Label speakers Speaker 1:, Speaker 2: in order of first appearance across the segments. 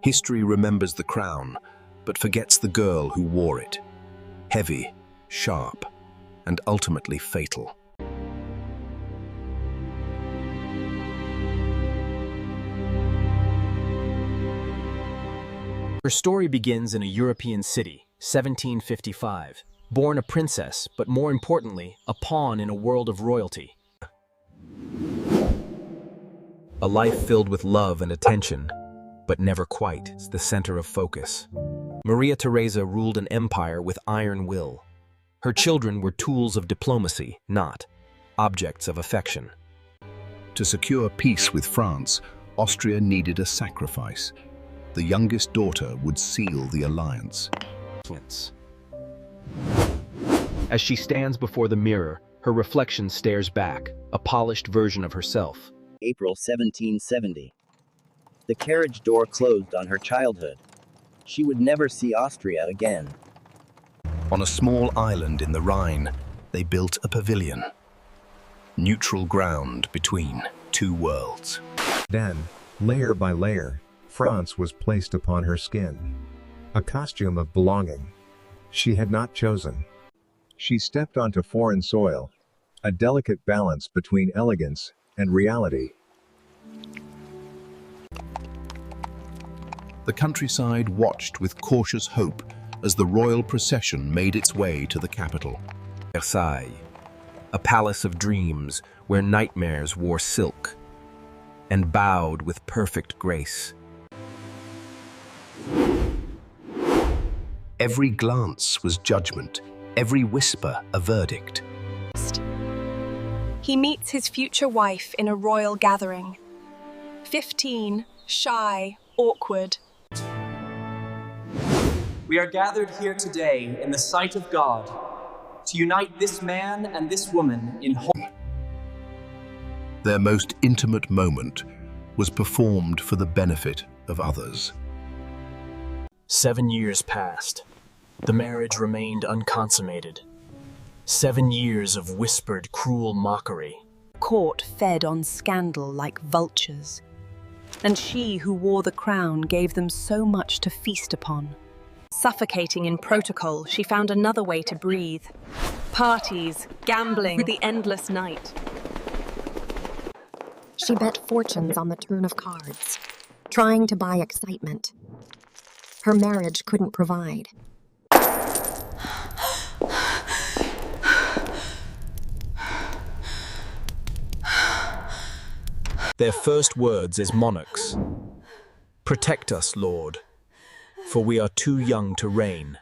Speaker 1: History remembers the crown, but forgets the girl who wore it. Heavy, sharp, and ultimately fatal.
Speaker 2: Her story begins in a European city, 1755. Born a princess, but more importantly, a pawn in a world of royalty. A life filled with love and attention, but never quite the center of focus. Maria Theresa ruled an empire with iron will. Her children were tools of diplomacy, not objects of affection.
Speaker 1: To secure peace with France, Austria needed a sacrifice. The youngest daughter would seal the alliance.
Speaker 2: As she stands before the mirror, her reflection stares back, a polished version of herself.
Speaker 3: April 1770. The carriage door closed on her childhood. She would never see Austria again.
Speaker 1: On a small island in the Rhine, they built a pavilion. Neutral ground between two worlds.
Speaker 4: Then, layer by layer, France was placed upon her skin. A costume of belonging. She had not chosen. She stepped onto foreign soil, a delicate balance between elegance and reality.
Speaker 1: The countryside watched with cautious hope as the royal procession made its way to the capital.
Speaker 2: Versailles, a palace of dreams where nightmares wore silk and bowed with perfect grace.
Speaker 1: Every glance was judgment, every whisper a verdict.
Speaker 5: He meets his future wife in a royal gathering. 15, shy, awkward.
Speaker 6: We are gathered here today in the sight of God to unite this man and this woman in hope.
Speaker 1: Their most intimate moment was performed for the benefit of others.
Speaker 2: 7 years passed. The marriage remained unconsummated. 7 years of whispered, cruel mockery.
Speaker 7: Court fed on scandal like vultures, and she who wore the crown gave them so much to feast upon. Suffocating in protocol, she found another way to breathe. Parties, gambling, the endless night.
Speaker 8: She bet fortunes on the turn of cards, trying to buy excitement. Her marriage couldn't provide.
Speaker 2: Their first words as monarchs. Protect us, Lord, for we are too young to reign.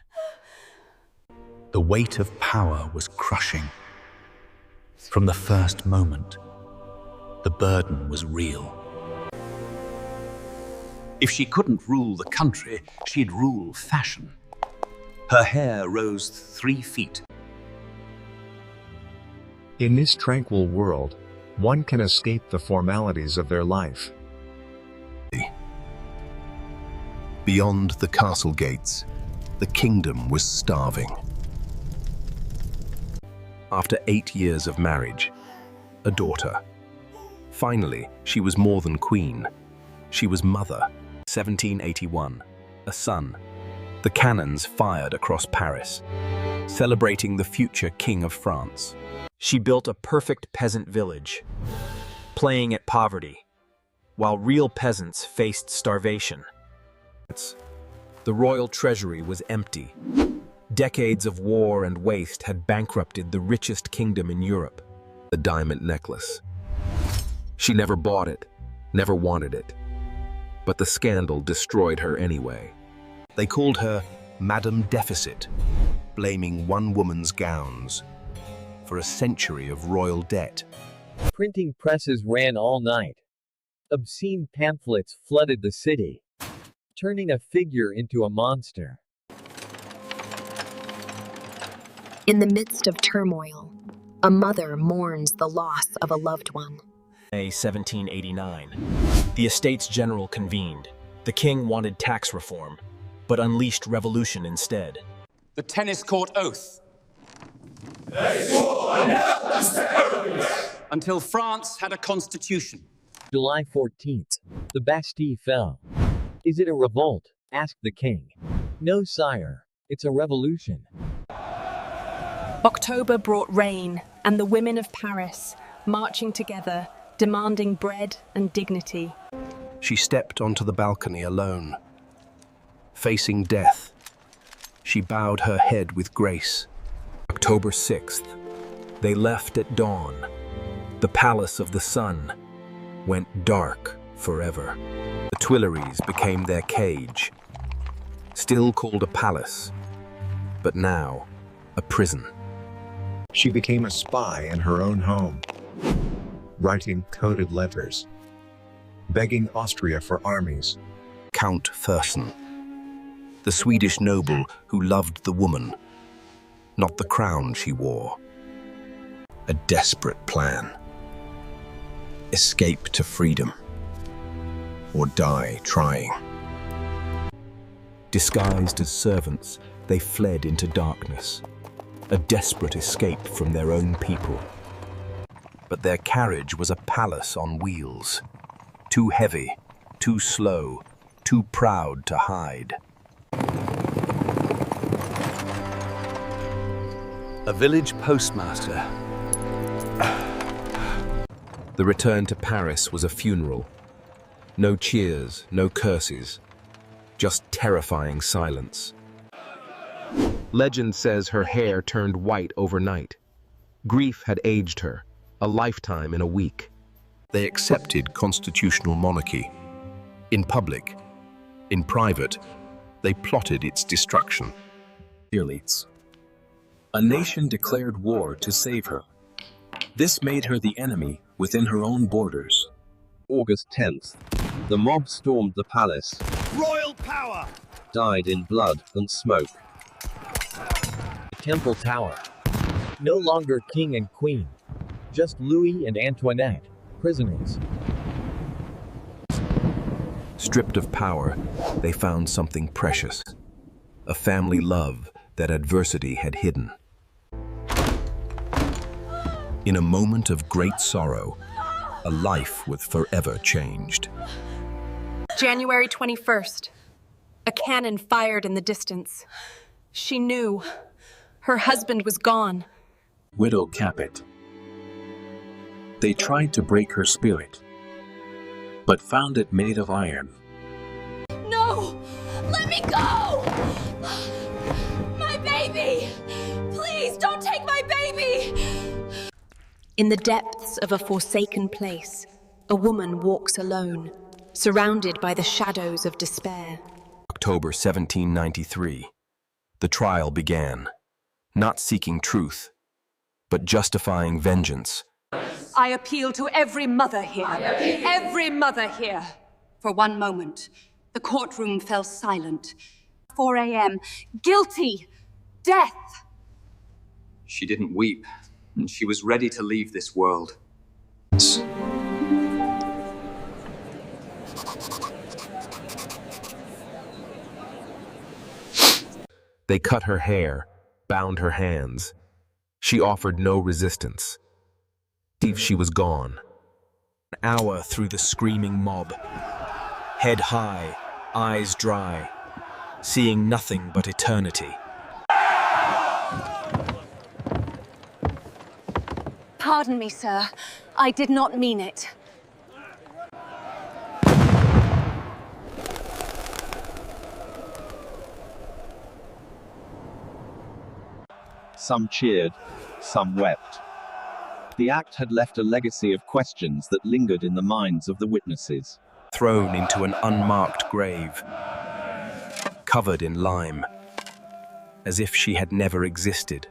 Speaker 9: The weight of power was crushing. From the first moment, the burden was real. If she couldn't rule the country, she'd rule fashion. Her hair rose 3 feet.
Speaker 4: In this tranquil world, one can escape the formalities of their life.
Speaker 1: Beyond the castle gates, the kingdom was starving. After 8 years of marriage, a daughter. Finally, she was more than queen. She was mother. 1781, a son. The cannons fired across Paris, celebrating the future king of France.
Speaker 2: She built a perfect peasant village, playing at poverty, while real peasants faced starvation. The royal treasury was empty. Decades of war and waste had bankrupted the richest kingdom in Europe. The diamond necklace. She never bought it, never wanted it. But the scandal destroyed her anyway. They called her Madame Deficit, blaming one woman's gowns for a century of royal debt.
Speaker 10: Printing presses ran all night. Obscene pamphlets flooded the city, turning a figure into a monster.
Speaker 8: In the midst of turmoil, a mother mourns the loss of a loved one.
Speaker 2: May 1789. The Estates General convened. The king wanted tax reform, but unleashed revolution instead.
Speaker 6: The tennis court oath. Until France had a constitution.
Speaker 10: July 14th, the Bastille fell. Is it a revolt? Asked the king. No, sire. It's a revolution.
Speaker 7: October brought rain, and the women of Paris, marching together, demanding bread and dignity.
Speaker 1: She stepped onto the balcony alone. Facing death, she bowed her head with grace. October 6th, they left at dawn. The palace of the sun went dark forever. The Tuileries became their cage, still called a palace, but now a prison.
Speaker 4: She became a spy in her own home, writing coded letters, begging Austria for armies.
Speaker 1: Count Fersen, the Swedish noble who loved the woman, not the crown she wore. A desperate plan. Escape to freedom, or die trying. Disguised as servants, they fled into darkness, a desperate escape from their own people. But their carriage was a palace on wheels, too heavy, too slow, too proud to hide.
Speaker 9: A village postmaster.
Speaker 1: The return to Paris was a funeral. No cheers, no curses, just terrifying silence. Legend says her hair turned white overnight. Grief had aged her, a lifetime in a week. They accepted constitutional monarchy. In public, in private, they plotted its destruction.
Speaker 11: Elites. A nation declared war to save her. This made her the enemy within her own borders.
Speaker 12: August 10th. The mob stormed the palace.
Speaker 13: Royal power!
Speaker 12: Died in blood and smoke.
Speaker 10: Temple Tower. No longer king and queen. Just Louis and Antoinette, prisoners.
Speaker 1: Stripped of power, they found something precious. A family love that adversity had hidden. In a moment of great sorrow, a life was forever changed.
Speaker 7: January 21st. A cannon fired in the distance. She knew. Her husband was gone.
Speaker 11: Widow Capet. They tried to break her spirit, but found it made of iron.
Speaker 14: No! Let me go! My baby! Please don't take my baby!
Speaker 7: In the depths of a forsaken place, a woman walks alone, surrounded by the shadows of despair.
Speaker 1: October 1793. The trial began, not seeking truth, but justifying vengeance.
Speaker 15: I appeal to every mother here. Every mother here.
Speaker 16: For one moment, the courtroom fell silent. 4 a.m. Guilty! Death!
Speaker 6: She didn't weep, and she was ready to leave this world.
Speaker 1: They cut her hair, bound her hands. She offered no resistance. She was gone. An hour through the screaming mob. Head high, eyes dry, seeing nothing but eternity.
Speaker 15: Pardon me, sir. I did not mean it.
Speaker 12: Some cheered, some wept. The act had left a legacy of questions that lingered in the minds of the witnesses.
Speaker 1: Thrown into an unmarked grave, covered in lime, as if she had never existed.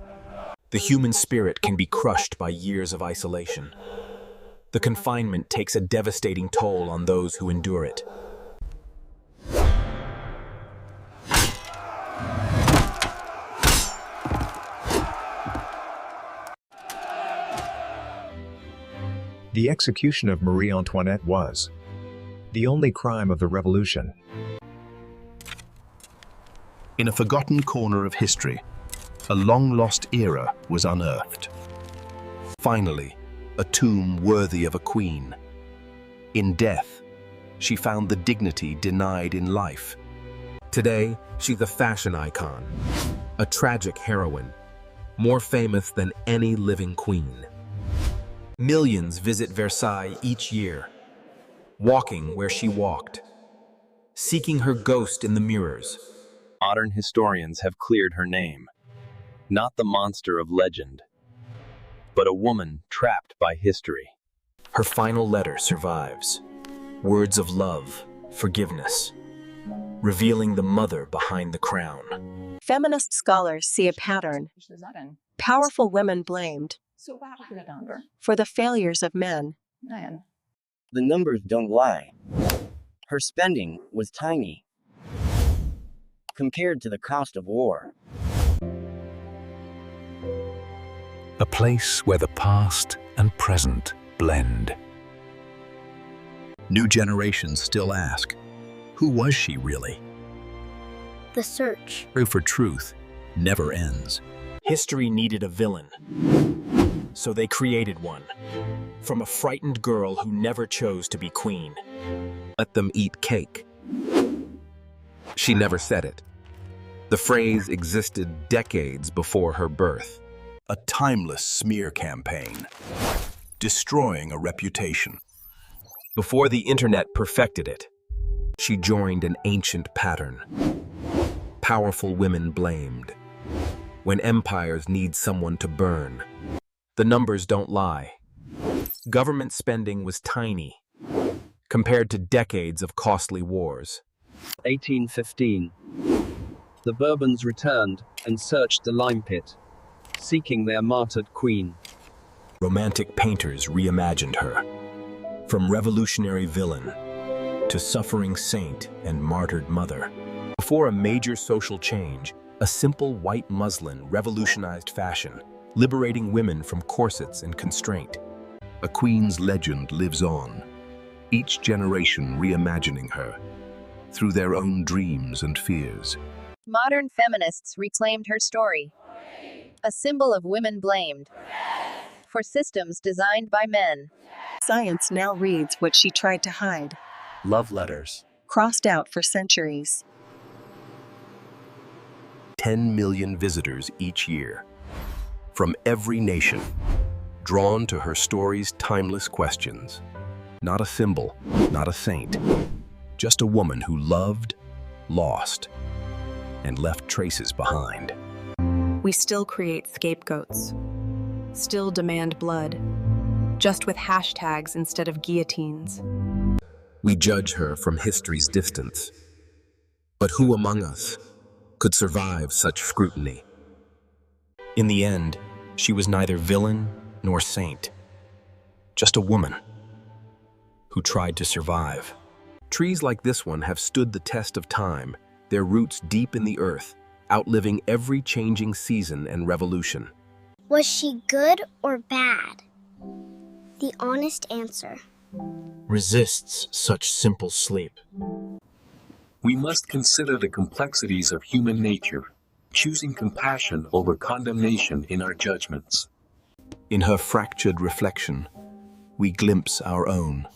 Speaker 1: The human spirit can be crushed by years of isolation. The confinement takes a devastating toll on those who endure it.
Speaker 4: The execution of Marie Antoinette was the only crime of the Revolution.
Speaker 1: In a forgotten corner of history, a long-lost era was unearthed. Finally, a tomb worthy of a queen. In death, she found the dignity denied in life.
Speaker 2: Today, she's a fashion icon, a tragic heroine, more famous than any living queen. Millions visit Versailles each year, walking where she walked, seeking her ghost in the mirrors.
Speaker 12: Modern historians have cleared her name. Not the monster of legend, but a woman trapped by history.
Speaker 2: Her final letter survives. Words of love, forgiveness, revealing the mother behind the crown.
Speaker 13: Feminist scholars see a pattern. Powerful women blamed for the failures of men.
Speaker 3: The numbers don't lie. Her spending was tiny compared to the cost of war.
Speaker 9: A place where the past and present blend.
Speaker 1: New generations still ask, who was she really?
Speaker 17: The search
Speaker 1: For truth never ends.
Speaker 2: History needed a villain, so they created one. From a frightened girl who never chose to be queen.
Speaker 1: Let them eat cake. She never said it. The phrase existed decades before her birth. A timeless smear campaign, destroying a reputation.
Speaker 2: Before the internet perfected it, she joined an ancient pattern. Powerful women blamed. When empires need someone to burn, the numbers don't lie. Government spending was tiny, compared to decades of costly wars.
Speaker 12: 1815. The Bourbons returned and searched the lime pit, seeking their martyred queen.
Speaker 2: Romantic painters reimagined her. From revolutionary villain to suffering saint and martyred mother. Before a major social change, a simple white muslin revolutionized fashion, liberating women from corsets and constraint.
Speaker 1: A queen's legend lives on, each generation reimagining her through their own dreams and fears.
Speaker 18: Modern feminists reclaimed her story. A symbol of women blamed for systems designed by men.
Speaker 13: Science now reads what she tried to hide,
Speaker 9: Love letters.
Speaker 13: crossed out for centuries.
Speaker 1: 10 million visitors each year, from every nation, drawn to her story's timeless questions. Not a symbol, not a saint, just a woman who loved, lost, and left traces behind.
Speaker 7: We still create scapegoats, still demand blood, just with hashtags instead of guillotines.
Speaker 2: We judge her from history's distance. But who among us could survive such scrutiny? In the end, she was neither villain nor saint, just a woman who tried to survive. Trees like this one have stood the test of time, their roots deep in the earth, outliving every changing season and revolution.
Speaker 17: Was she good or bad? The honest answer
Speaker 2: Resists such simple sleep.
Speaker 11: We must consider the complexities of human nature, choosing compassion over condemnation in our judgments.
Speaker 1: In her fractured reflection, we glimpse our own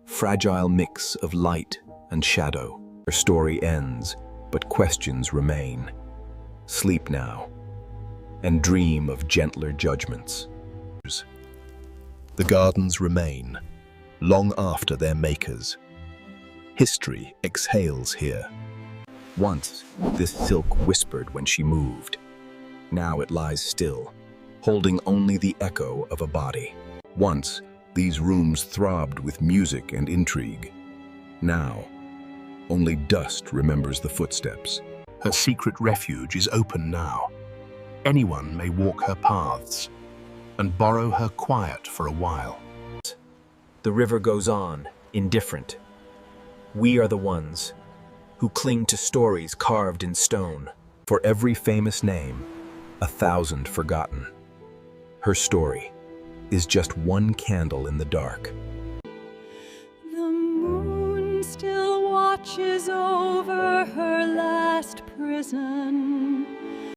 Speaker 1: fragile mix of light and shadow. Her story ends, but questions remain. Sleep now, and dream of gentler judgments. The gardens remain, long after their makers. History exhales here. Once, this silk whispered when she moved. Now it lies still, holding only the echo of a body. Once, these rooms throbbed with music and intrigue. Now, only dust remembers the footsteps. Her secret refuge is open now. Anyone may walk her paths and borrow her quiet for a while.
Speaker 2: The river goes on, indifferent. We are the ones who cling to stories carved in stone.
Speaker 1: For every famous name, 1,000 forgotten. Her story is just one candle in the dark.
Speaker 14: The moon still watches over her last prison.